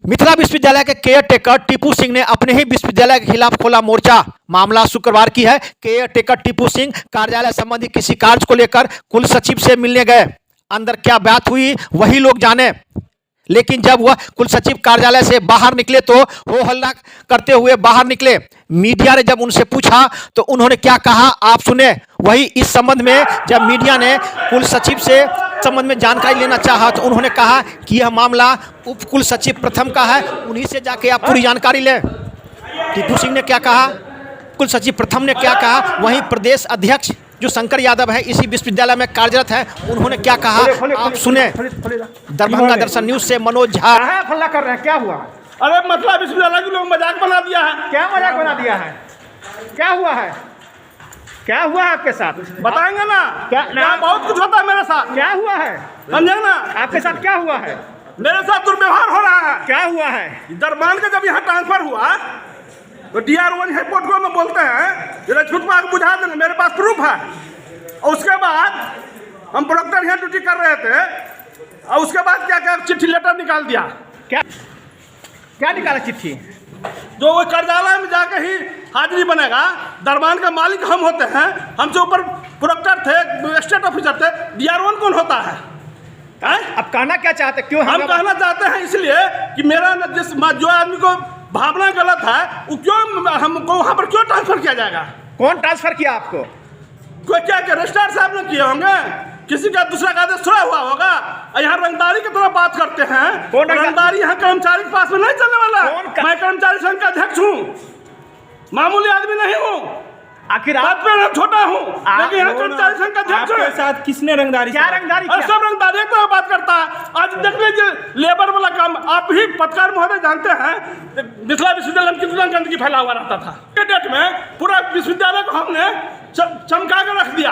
मिथिला विश्वविद्यालय के care taker Tipu Singh ने अपने ही विश्वविद्यालय के खिलाफ खोला मोर्चा। मामला शुक्रवार की है। केयर टेकर टीपू सिंह कार्यालय संबंधी किसी कार्य को लेकर कुल सचिव से मिलने गए। अंदर क्या बात हुई वही लोग जाने, लेकिन जब वह कुल सचिव कार्यालय से बाहर निकले तो हो हल्ला करते हुए बाहर निकले। मीडिया ने जब उनसे पूछा तो उन्होंने क्या कहा आप सुने। वही इस संबंध में जब मीडिया ने कुल सचिव से संबंध में जानकारी लेना चाहा तो उन्होंने कहा कि यह मामला उप कुल सचिव प्रथम का है, उन्हीं से जाके आप पूरी जानकारी लें। टीपू सिंह ने क्या कहा, कुल सचिव प्रथम ने क्या कहा, वहीं प्रदेश अध्यक्ष जो शंकर यादव है इसी विश्वविद्यालय में कार्यरत है, उन्होंने क्या कहा आप सुने। दरभंगा दर्शन न्यूज से मनोज झा। हल्ला कर रहे हैं, क्या हुआ? अरे मतलब विश्वविद्यालय के लोग मजाक बना दिया है। क्या मजाक बना दिया है? क्या हुआ है? क्या हुआ है आपके साथ? बताएंगे ना। क्या यहाँ बहुत कुछ होता है मेरे साथ, क्या हुआ है? समझे ना। आपके साथ क्या हुआ है? मेरे साथ दुर्व्यवहार हो रहा है। क्या हुआ है? दरबान का जब यहाँ ट्रांसफर हुआ तो DRO हाईकोर्ट को में बोलते हैं जरा छूट को बुझा देंगे, मेरे पास प्रूफ है। और उसके बाद हम प्रोक्टर यहाँ ड्यूटी कर रहे थे और उसके बाद क्या क्या चिट्ठी लेटर निकाल दिया। क्या क्या निकाला चिट्ठी? जो वो कार्यालय में जाकर ही हाजिरी बनेगा। दरबान का मालिक हम होते हैं, हमसे ऊपर प्रोक्टर थे, स्टेट ऑफिसर थे, DRO कौन होता है? अब कहना क्या चाहते? क्यों हम कहना चाहते हैं इसलिए कि मेरा जिस जो आदमी को भावना गलत है वो क्यों हमको वहाँ पर क्यों ट्रांसफर किया जाएगा? कौन ट्रांसफर किया आपको? कोई क्या रजिस्ट्रार साहब ने किए होंगे, किसी का दूसरा का आदेश थोड़ा हुआ होगा। यहाँ रंगदारी की तरह बात करते हैं। कौन रंगदारी यहाँ कर्मचारी के पास में नहीं चलने वाला। मैं कर्मचारी संघ का अध्यक्ष हूँ, मामूली आदमी नहीं हूँ। आखिर बात में मैं छोटा हूँ, लेकिन यहाँ कर्मचारी संघ का अध्यक्ष आपके साथ किसने रंगदारी? क्या रंगदारी? सब रंगदारी को बात करता है। आज देख लीजिए लेबर वाला काम, आप ही पत्रकार महोदय जानते हैं मिथिला विश्वविद्यालय में कितना गंदगी फैला हुआ रहता था। के डेट में पूरा विश्वविद्यालय को हमने चमका कर रख दिया।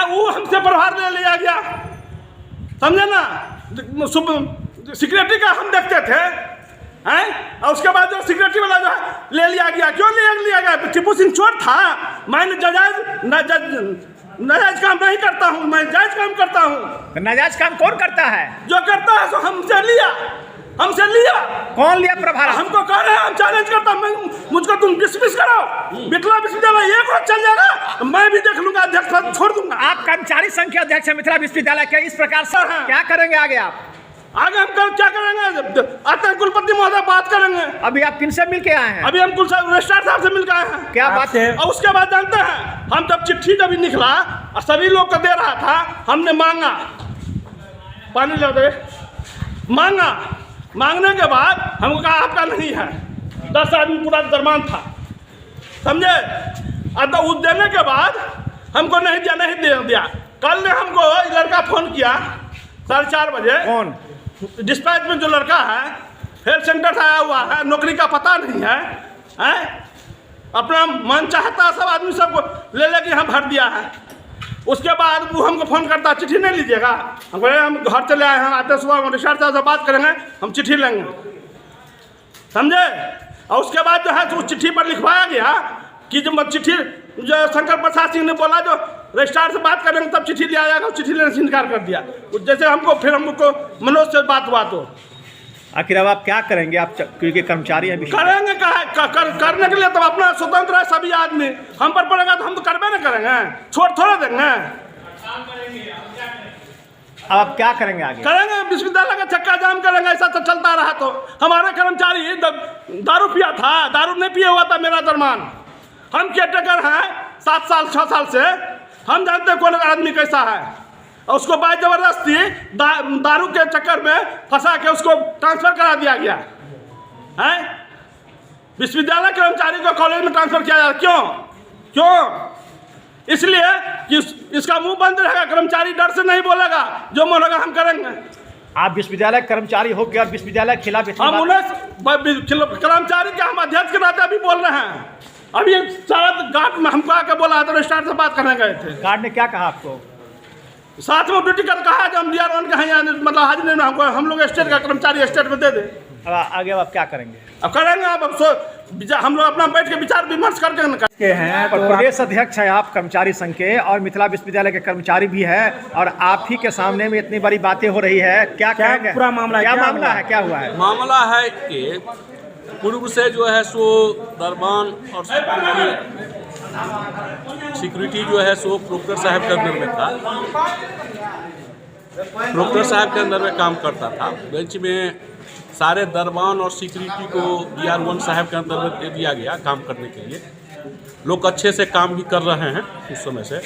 वो हमसे प्रभार ले लिया गया, समझे ना। सिक्योरिटी का हम देखते थे हैं, और उसके बाद जो सिक्योरिटी वाला जो है ले लिया गया। क्यों ले लिया गया? टीपू सिंह चोर था। मैं नाजायज काम नहीं करता हूँ, मैं जायज काम करता हूँ। नाजायज काम कौन करता है? जो करता है सो हमसे लिया। कौन लिया प्रभार? हमको कह रहे हैं हम चैलेंज करता हूँ, मुझको तुम डिसमिस करो। मिथिला विश्वविद्यालय एक रोज चल जाएगा, मैं भी देख लूंगा, अध्यक्ष पद छोड़ दूंगा। आप कर्मचारी संघ के अध्यक्ष हैं मिथिला विश्वविद्यालय के। इस प्रकार से क्या करेंगे आगे आप? आगे हम कल क्या करेंगे? आते हैं कुलपति महोदय, बात करेंगे। अभी आप किनसे मिल के आए हैं? अभी हम रजिस्ट्रार साहब से मिल के आए हैं। क्या बात है? और उसके बाद जानते हैं हम जब चिट्ठी जब निकला और सभी लोग को दे रहा था, हमने मांगा, पानी ले दे, मांगने के बाद हमको कहा आपका नहीं है। 10 आदमी पूरा दरमान था, समझे। अब उस देने के बाद हमको नहीं दिया। कल ने हमको लड़का फोन किया 4:30 बजे। कौन? डिस्पैच में जो लड़का है, हेल्थ सेंटर से आया हुआ है, नौकरी का पता नहीं है, अपना मन चाहता सब आदमी सबको ले लेके यहाँ भर दिया है। उसके बाद वो हमको फोन करता चिट्ठी नहीं लीजिएगा। हम बोले हम घर चले आए हैं, आते सुबह रिश्तेदार साहब से बात करेंगे, हम चिट्ठी लेंगे, समझे। और उसके बाद जो है उस चिट्ठी पर लिखवाया गया कि जब चिट्ठी जो शंकर प्रसाद सिंह ने बोला जो रजिस्ट्रार से बात करेंगे तब चिट्ठी लिया जाएगा, चिट्ठी लेने से इनकार कर दिया। जैसे हमको मनोज से बात हुआ तो आखिर अब आप क्या करेंगे? आप क्योंकि कर्मचारी हैं, करेंगे करने के लिए तो अपना स्वतंत्र है सभी आदमी। हम पर पड़ेगा तो हम तो करबे ना करेंगे, छोड़ थोड़ा देंगे। अब आप क्या करेंगे आगे? करेंगे विश्वविद्यालय का चक्का जाम करेंगे। ऐसा तो चलता रहा तो हमारे कर्मचारी दारू पिया था, दारू नहीं पिया हुआ था मेरा दरमान। हम केयरटेकर हैं 7 साल 6 साल से, हम जानते हैं कौन आदमी कैसा है। और उसको बाद जबरदस्ती दारू के चक्कर में फंसा के उसको ट्रांसफर करा दिया गया है। विश्वविद्यालय कर्मचारी को कॉलेज में ट्रांसफर किया जाता क्यों? इसलिए कि इसका मुंह बंद रहेगा, कर्मचारी डर से नहीं बोलेगा, जो मन होगा हम करेंगे। आप विश्वविद्यालय कर्मचारी हो गया, विश्वविद्यालय के खिलाफ हम उन्हें कर्मचारी के हम अध्यक्ष के नाते अभी बोल रहे हैं। अभी सारा गार्ड में हमको आके बोला तो रजिस्ट्रार से बात करने गए थे। गार्ड ने क्या कहा आपको? साथ में ड्यूटी कर कहा कि हम DRO के हैं, मतलब हाजिर नहीं, हमको हम लोग स्टेट का कर्मचारी स्टेट में दे दे। अब आगे अब आप क्या करेंगे? अब करेंगे अब हम लोग अपना बैठ के विचार विमर्श करके न के हैं तो प्रदेश अध्यक्ष हैं आप कर्मचारी संघ के और मिथिला विश्वविद्यालय के कर्मचारी भी है और आप ही के सामने में इतनी बड़ी बातें हो रही है, क्या कहेंगे? पूरा मामला क्या मामला है, क्या हुआ है? मामला है कि पूर्व से जो है सो दरबान और सिक्योरिटी जो है सो प्रोक्टर साहब के अंदर में था, प्रोक्टर साहब के अंदर में काम करता था। बेंच में सारे दरबान और सिक्योरिटी को DR1 साहब के अंदर में दे दिया गया काम करने के लिए। लोग अच्छे से काम भी कर रहे हैं उस समय से,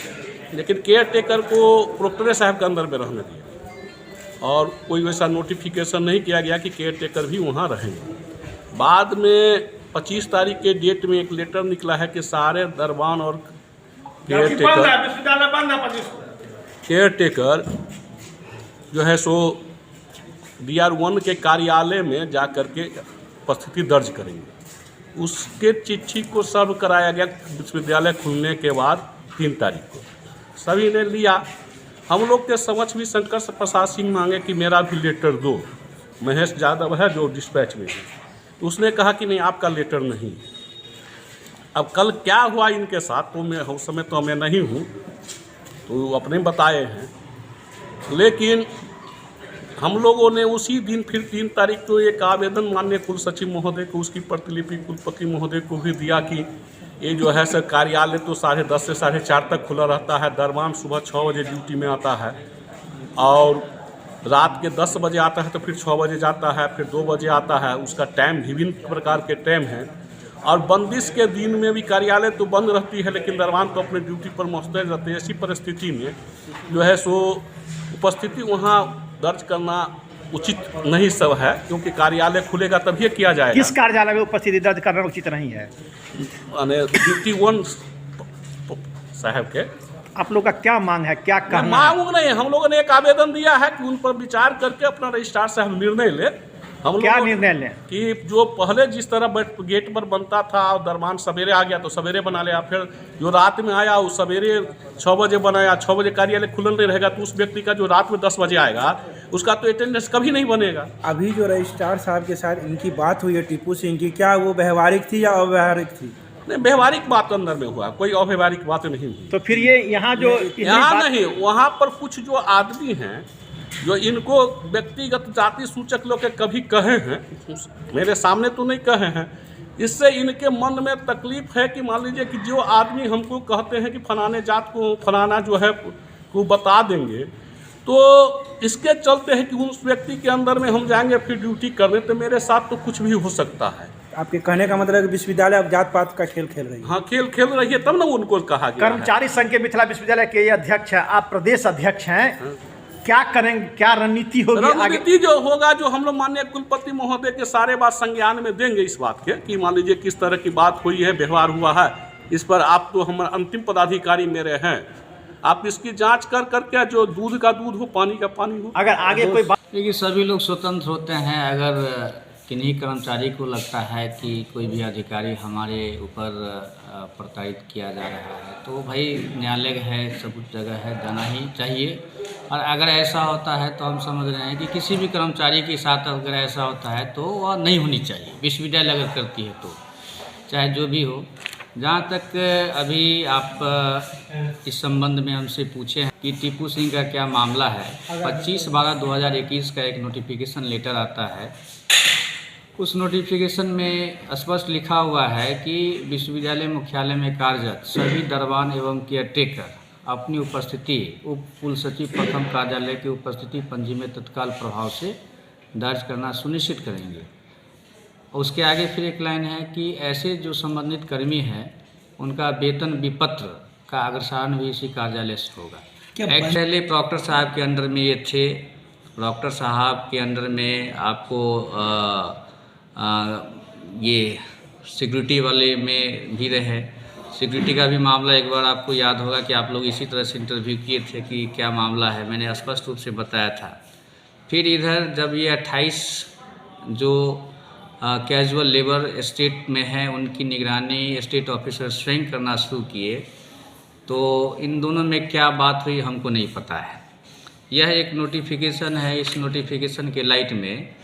लेकिन केयर टेकर को प्रोक्टर साहब के अंदर में रहने दिया और कोई वैसा नोटिफिकेशन नहीं किया गया कि केयर टेकर भी वहाँ रहेंगे। बाद में 25 तारीख के डेट में एक लेटर निकला है कि सारे दरबान और केयर टेकर जो है सो DR1 के कार्यालय में जा कर के उपस्थिति दर्ज करेंगे। उसके चिट्ठी को सर्व कराया गया विश्वविद्यालय खुलने के बाद 3 तारीख को। सभी ने लिया। हम लोग के समक्ष भी शंकर प्रसाद सिंह मांगे कि मेरा भी लेटर दो। महेश यादव है जो डिस्पैच में है, तो उसने कहा कि नहीं आपका लेटर नहीं। अब कल क्या हुआ इनके साथ तो मैं उस समय तो मैं नहीं हूँ, तो अपने बताए हैं। लेकिन हम लोगों ने उसी दिन फिर 3 तारीख को एक आवेदन माननीय कुल सचिव महोदय को, उसकी प्रतिलिपि कुलपति महोदय को भी दिया कि ये जो है सर कार्यालय तो 10:30 से 4:30 तक खुला रहता है। दरबान सुबह 6 बजे ड्यूटी में आता है और रात के 10 बजे आता है, तो फिर 6 बजे जाता है, फिर 2 बजे आता है। उसका टाइम विभिन्न प्रकार के टाइम है और बंदिश के दिन में भी कार्यालय तो बंद रहती है, लेकिन दरबान तो अपने ड्यूटी पर मुस्तैद रहते हैं। ऐसी परिस्थिति में जो है सो उपस्थिति वहाँ दर्ज करना उचित नहीं सब है, क्योंकि कार्यालय खुलेगा तभी किया जाएगा। किस कार्यालय में उपस्थिति दर्ज करना उचित नहीं है? DR1 साहब के। आप लोग का क्या मांग है, क्या कहना है? मांग नहीं, हम लोगों ने एक आवेदन दिया है कि उन पर विचार करके अपना रजिस्ट्रार साहब निर्णय ले। हम क्या निर्णय लें? कि जो पहले जिस तरह गेट पर बनता था और दरबान सवेरे आ गया तो सवेरे बना लिया, फिर जो रात में आया वो सवेरे 6 बजे बनाया। 6 बजे कार्यालय खुलल नहीं रहेगा तो उस व्यक्ति का जो रात में 10 बजे आएगा उसका तो अटेंडेंस कभी नहीं बनेगा। अभी जो रजिस्ट्रार साहब के साथ इनकी बात हुई है टीपू सिंह की, क्या वो व्यवहारिक थी या अव्यवहारिक थी? नहीं, व्यवहारिक बात अंदर में हुआ, कोई अव्यवहारिक बात नहीं हुई। तो फिर ये यहाँ जो नहीं, वहाँ पर कुछ जो आदमी हैं जो इनको व्यक्तिगत जाति सूचक लोग के कभी कहे हैं, मेरे सामने तो नहीं कहे हैं, इससे इनके मन में तकलीफ है कि मान लीजिए कि जो आदमी हमको कहते हैं कि फलाने जात को फलाना जो है को बता देंगे, तो इसके चलते है कि उस व्यक्ति के अंदर में हम जाएंगे फिर ड्यूटी करने, तो मेरे साथ तो कुछ भी हो सकता है। आपके कहने का मतलब है कि विश्वविद्यालय अब जात पात का खेल खेल रही है? हाँ, खेल खेल रही है, तब ना उनको कहा गया। कर्मचारी संघ के मिथिला विश्वविद्यालय के ये अध्यक्ष है, आप प्रदेश अध्यक्ष हैं, क्या करेंगे, क्या रणनीति होगी आगे? रणनीति जो होगा, जो हम लोग माननीय कुलपति महोदय के सारे बात संज्ञान में देंगे इस बात के कि मान लीजिए किस तरह की बात हुई है, व्यवहार हुआ है, इस पर आप तो हमारे अंतिम पदाधिकारी मेरे हैं, आप इसकी जांच कर करके जो दूध का दूध हो, पानी का पानी हो। अगर आगे कोई बात, देखिए सभी लोग स्वतंत्र होते हैं। अगर किन्हीं कर्मचारी को लगता है कि कोई भी अधिकारी हमारे ऊपर प्रताड़ित किया जा रहा है, तो भाई न्यायालय है, सब कुछ जगह है, जाना ही चाहिए। और अगर ऐसा होता है तो हम समझ रहे हैं कि किसी भी कर्मचारी के साथ अगर ऐसा होता है तो वह नहीं होनी चाहिए। विश्वविद्यालय अगर करती है तो चाहे जो भी हो। जहाँ तक अभी आप इस संबंध में हमसे पूछे हैं कि टीपू सिंह का क्या मामला है, 25/12/2021 का एक नोटिफिकेशन लेटर आता है। उस नोटिफिकेशन में स्पष्ट लिखा हुआ है कि विश्वविद्यालय मुख्यालय में कार्यरत सभी दरबान एवं केयरटेकर अपनी उपस्थिति उप कुल सचिव प्रथम कार्यालय की उपस्थिति पंजी में तत्काल प्रभाव से दर्ज करना सुनिश्चित करेंगे। उसके आगे फिर एक लाइन है कि ऐसे जो संबंधित कर्मी हैं उनका वेतन विपत्र का अग्रसारण भी इसी कार्यालय से होगा। एक्चुअली प्रॉक्टर साहब के अंडर में ये थे। प्रॉक्टर साहब के अंडर में आपको ये सिक्योरिटी वाले में भी रहे। सिक्योरिटी का भी मामला एक बार आपको याद होगा कि आप लोग इसी तरह से इंटरव्यू किए थे कि क्या मामला है, मैंने स्पष्ट रूप से बताया था। फिर इधर जब ये 28 जो कैजुअल लेबर स्टेट में है उनकी निगरानी स्टेट ऑफिसर स्वयं करना शुरू किए, तो इन दोनों में क्या बात हुई हमको नहीं पता है। यह एक नोटिफिकेशन है। इस नोटिफिकेशन के लाइट में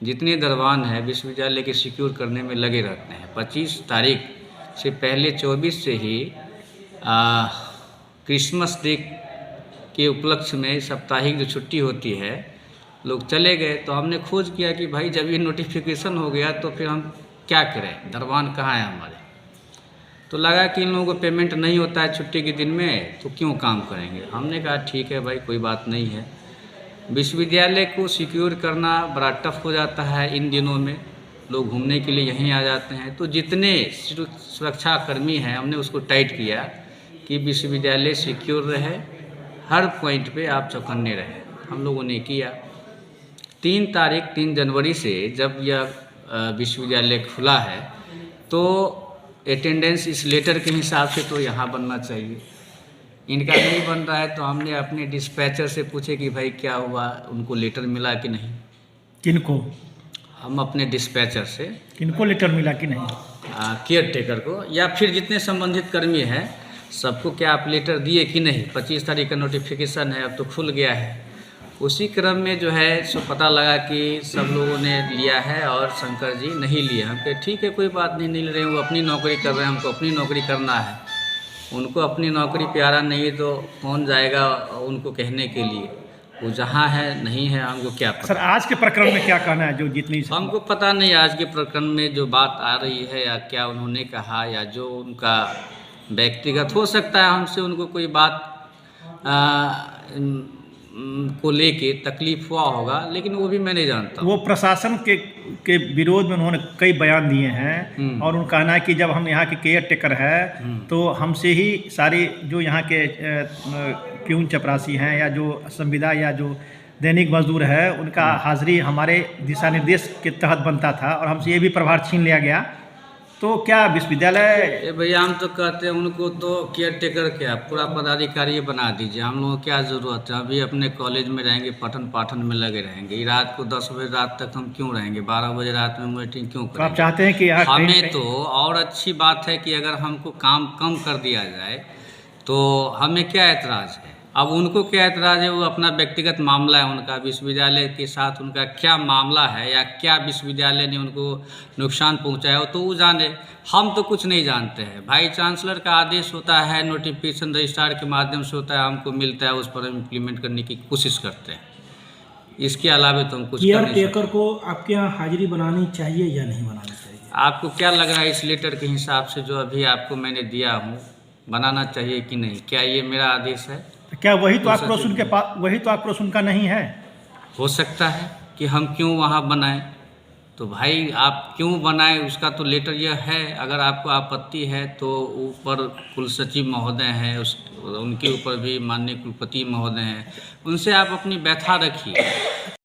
जितने दरबान हैं विश्वविद्यालय के सिक्योर करने में लगे रहते हैं। 25 तारीख से पहले 24 से ही क्रिसमस डे के उपलक्ष्य में साप्ताहिक जो छुट्टी होती है लोग चले गए। तो हमने खोज किया कि भाई जब ये नोटिफिकेशन हो गया तो फिर हम क्या करें, दरबान कहाँ है हमारे। तो लगा कि इन लोगों को पेमेंट नहीं होता है छुट्टी के दिन में, तो क्यों काम करेंगे। हमने कहा ठीक है भाई, कोई बात नहीं है। विश्वविद्यालय को सिक्योर करना बड़ा टफ हो जाता है इन दिनों में, लोग घूमने के लिए यहीं आ जाते हैं। तो जितने सुरक्षा कर्मी हैं हमने उसको टाइट किया कि विश्वविद्यालय सिक्योर रहे, हर पॉइंट पे आप चौकन्ने रहे। हम लोगों ने किया। 3 जनवरी से जब यह विश्वविद्यालय खुला है तो अटेंडेंस इस लेटर के हिसाब से तो यहाँ बनना चाहिए। इनका नहीं बन रहा है तो हमने अपने डिस्पैचर से पूछे कि भाई क्या हुआ, उनको लेटर मिला कि नहीं। किनको? हम अपने डिस्पैचर से। किनको लेटर मिला कि नहीं? केयर टेकर को या फिर जितने संबंधित कर्मी हैं सबको क्या आप लेटर दिए कि नहीं। 25 तारीख का नोटिफिकेशन है, अब तो खुल गया है। उसी क्रम में जो है सो पता लगा कि सब लोगों ने लिया है और शंकर जी नहीं लिए। हम कहे ठीक है कोई बात नहीं, नहीं ले रहे हैं, वो अपनी नौकरी कर रहे हैं, हमको अपनी नौकरी करना है। उनको अपनी नौकरी प्यारा नहीं तो कौन जाएगा उनको कहने के लिए। वो जहाँ है नहीं है हमको क्या पता। सर आज के प्रकरण में क्या कहना है? जो जितनी हमको पता नहीं आज के प्रकरण में जो बात आ रही है या क्या उन्होंने कहा या जो उनका व्यक्तिगत हो सकता है, हमसे उनको कोई बात को लेके तकलीफ हुआ होगा, लेकिन वो भी मैं नहीं जानता। वो प्रशासन के विरोध में उन्होंने कई बयान दिए हैं और उनका कहना है कि जब हम यहाँ के केयर टेकर है तो हमसे ही सारी जो यहाँ के प्यून चपरासी हैं या जो संविदा या जो दैनिक मजदूर है उनका हाजिरी हमारे दिशा निर्देश के तहत बनता था और हमसे ये भी प्रभार छीन लिया गया। तो क्या विश्वविद्यालय भैया हम तो कहते हैं उनको तो केयर टेकर क्या पूरा पदाधिकारी बना दीजिए। हम लोगों को क्या ज़रूरत है, अभी अपने कॉलेज में रहेंगे, पठन पाठन में लगे रहेंगे। रात को 10 बजे रात तक हम क्यों रहेंगे, 12 बजे रात में मीटिंग क्यों करेंगे। आप चाहते हैं कि हमें तो और अच्छी बात है कि अगर हमको काम कम कर दिया जाए तो हमें क्या ऐतराज़ है। अब उनको क्या ऐतराज़ है, वो अपना व्यक्तिगत मामला है उनका, विश्वविद्यालय के साथ उनका क्या मामला है या क्या विश्वविद्यालय ने उनको नुकसान पहुंचाया हो तो वो जाने। हम तो कुछ नहीं जानते हैं। भाई चांसलर का आदेश होता है, नोटिफिकेशन रजिस्ट्रार के माध्यम से होता है, हमको मिलता है, उस पर हम इम्प्लीमेंट करने की कोशिश करते हैं। इसके अलावा तो हम कुछ केयर टेकर को आपके यहाँ हाजिरी बनानी चाहिए या नहीं बनानी चाहिए? आपको क्या लग रहा है इस लेटर के हिसाब से जो अभी आपको मैंने दिया हूँ, बनाना चाहिए कि नहीं? क्या ये मेरा आदेश है? क्या वही तो आक्रोश उनके पास, वही तो आक्रोश उनका नहीं है? हो सकता है कि हम क्यों वहाँ बनाएं। तो भाई आप क्यों बनाएं उसका तो लेटर यह है। अगर आपको आपत्ति है तो ऊपर कुलसचिव महोदय हैं, उनके ऊपर भी माननीय कुलपति महोदय हैं, उनसे आप अपनी व्यथा रखिए।